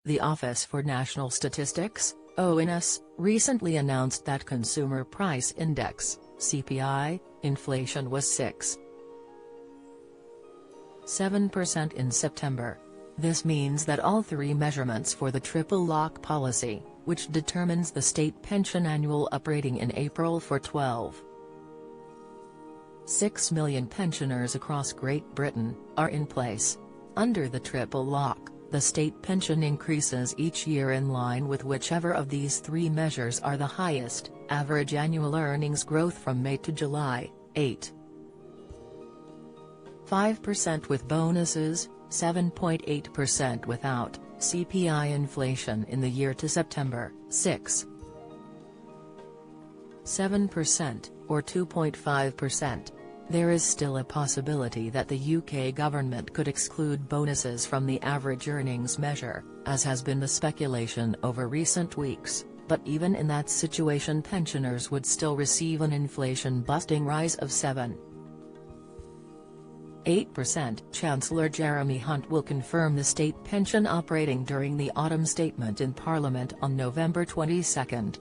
The Office for National Statistics, ONS, recently announced that Consumer Price Index, CPI, inflation was 6.7% in September. This means that all three measurements for the triple lock policy, which determines the state pension annual uprating in April for 12.6 million pensioners across Great Britain, are in place. Under the triple lock, the state pension increases each year in line with whichever of these three measures are the highest: average annual earnings growth from May to July, 8.5% with bonuses, 7.8% without, CPI inflation in the year to September, 6.7%, or 2.5%. There is still a possibility that the UK government could exclude bonuses from the average earnings measure, as has been the speculation over recent weeks, but even in that situation pensioners would still receive an inflation-busting rise of 7.8%. Chancellor Jeremy Hunt will confirm the state pension operating during the autumn statement in Parliament on November 22.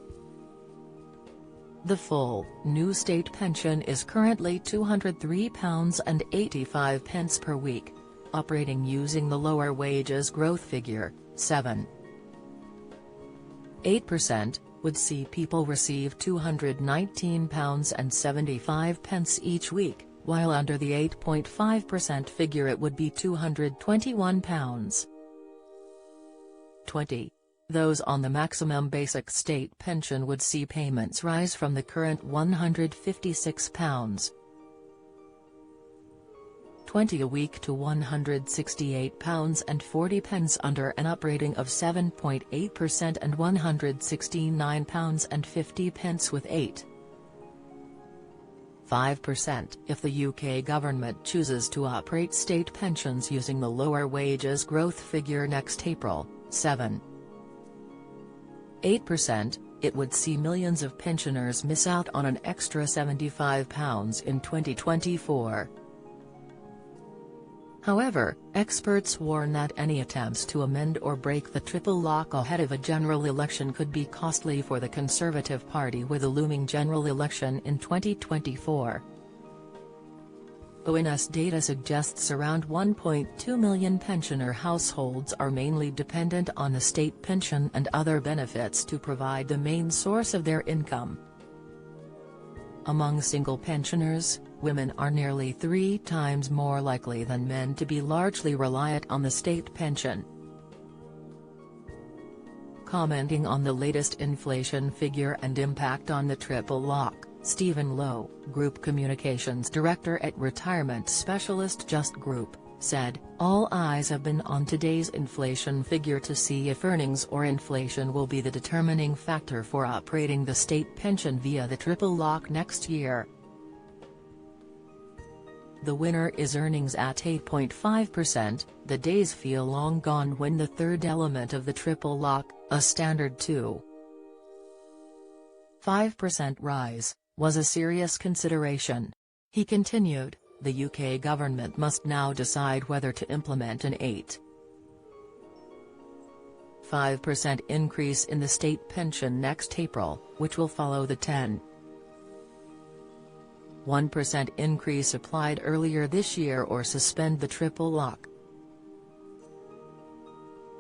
The full, new state pension is currently £203.85 per week, operating using the lower wages growth figure, 7.8%, would see people receive £219.75 each week, while under the 8.5% figure it would be £221.20. Those on the maximum basic state pension would see payments rise from the current £156.20 a week to £168.40 under an uprating of 7.8% and £169.50 with 8.5% if the UK government chooses to uprate state pensions using the lower wages growth figure next April, 7.8%, it would see millions of pensioners miss out on an extra £75 in 2024. However, experts warn that any attempts to amend or break the triple lock ahead of a general election could be costly for the Conservative Party with a looming general election in 2024. ONS data suggests around 1.2 million pensioner households are mainly dependent on the state pension and other benefits to provide the main source of their income. Among single pensioners, women are nearly 3 times more likely than men to be largely reliant on the state pension. Commenting on the latest inflation figure and impact on the triple lock, Stephen Lowe, Group Communications Director at retirement specialist Just Group, said, "All eyes have been on today's inflation figure to see if earnings or inflation will be the determining factor for uprating the state pension via the triple lock next year. The winner is earnings at 8.5%, the days feel long gone when the third element of the triple lock, a standard 2.5% rise, was a serious consideration." He continued, "The UK government must now decide whether to implement an 8.5% increase in the state pension next April, which will follow the 10.1% increase applied earlier this year, or suspend the triple lock.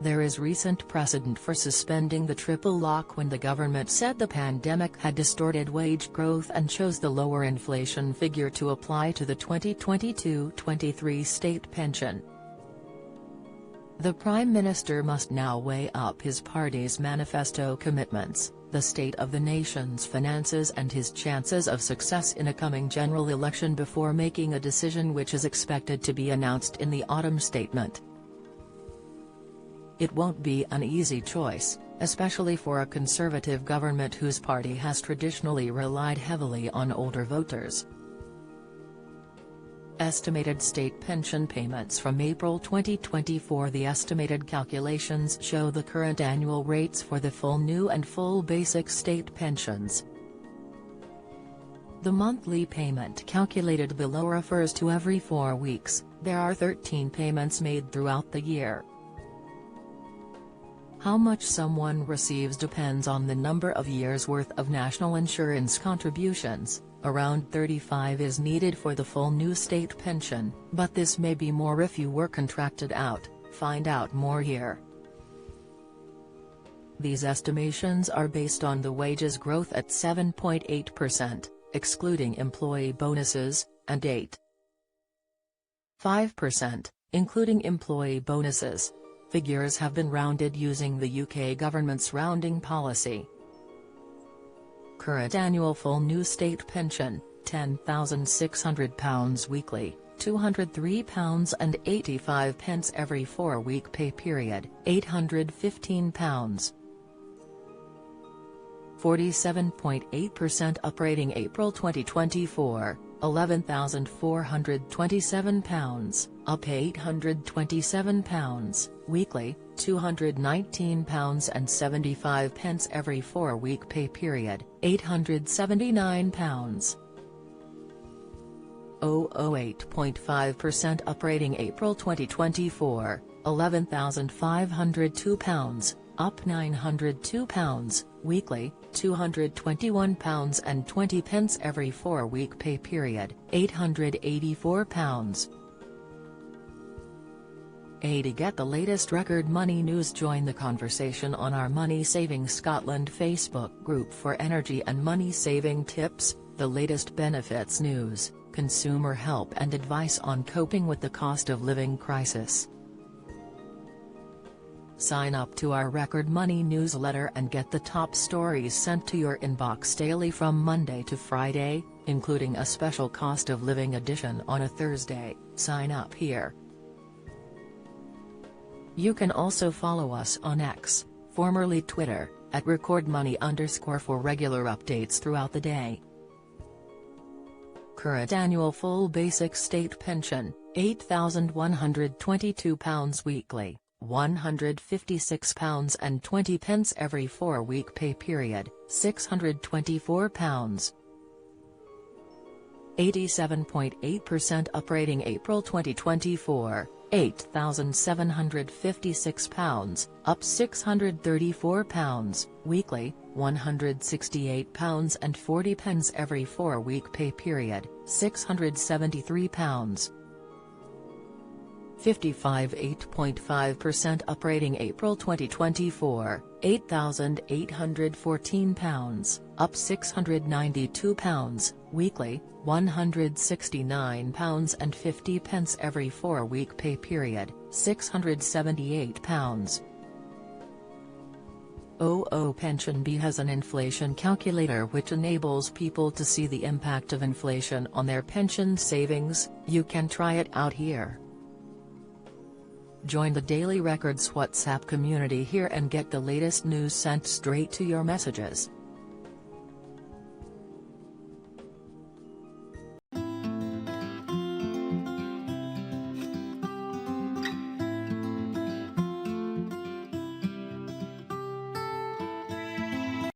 There is recent precedent for suspending the triple lock when the government said the pandemic had distorted wage growth and chose the lower inflation figure to apply to the 2022-23 state pension. The Prime Minister must now weigh up his party's manifesto commitments, the state of the nation's finances and his chances of success in a coming general election before making a decision which is expected to be announced in the autumn statement. It won't be an easy choice, especially for a Conservative government whose party has traditionally relied heavily on older voters. Estimated state pension payments from April 2024. The estimated calculations show the current annual rates for the full new and full basic state pensions. The monthly payment calculated below refers to every 4 weeks. There are 13 payments made throughout the year. How much someone receives depends on the number of years' worth of national insurance contributions. Around 35 is needed for the full new state pension, but this may be more if you were contracted out. Find out more here. These estimations are based on the wages growth at 7.8%, excluding employee bonuses, and 8.5%, including employee bonuses. Figures have been rounded using the UK government's rounding policy. Current annual full new state pension, £10,600 weekly, £203.85 every 4-week pay period, £815. 47.8% up. Rating April 2024, £11,427, up £827, weekly, £219.75 every 4-week pay period, £879. 008.5% up. Rating April 2024, £11,502, up £902, weekly, £221.20 every 4-week pay period, £884. 80. Get the latest record money news. Join the conversation on our Money Saving Scotland Facebook group for energy and money saving tips, the latest benefits news, consumer help and advice on coping with the cost of living crisis. Sign up to our Record Money newsletter and get the top stories sent to your inbox daily from Monday to Friday, including a special cost of living edition on a Thursday. Sign up here. You can also follow us on X, formerly Twitter, at @RecordMoney_ for regular updates throughout the day. Current annual full basic state pension, £8,122 weekly, £156.20 every 4-week pay period, £624. 87.8% up. Rating April 2024, £8,756, up £634, weekly, £168.40 every 4-week pay period, £673. 55.8% up. Rating April 2024, £8,814, up £692, weekly, £169.50 every 4-week pay period, £678. 00 PensionBee has an inflation calculator which enables people to see the impact of inflation on their pension savings. You can try it out here. Join the Daily Records WhatsApp community here and get the latest news sent straight to your messages.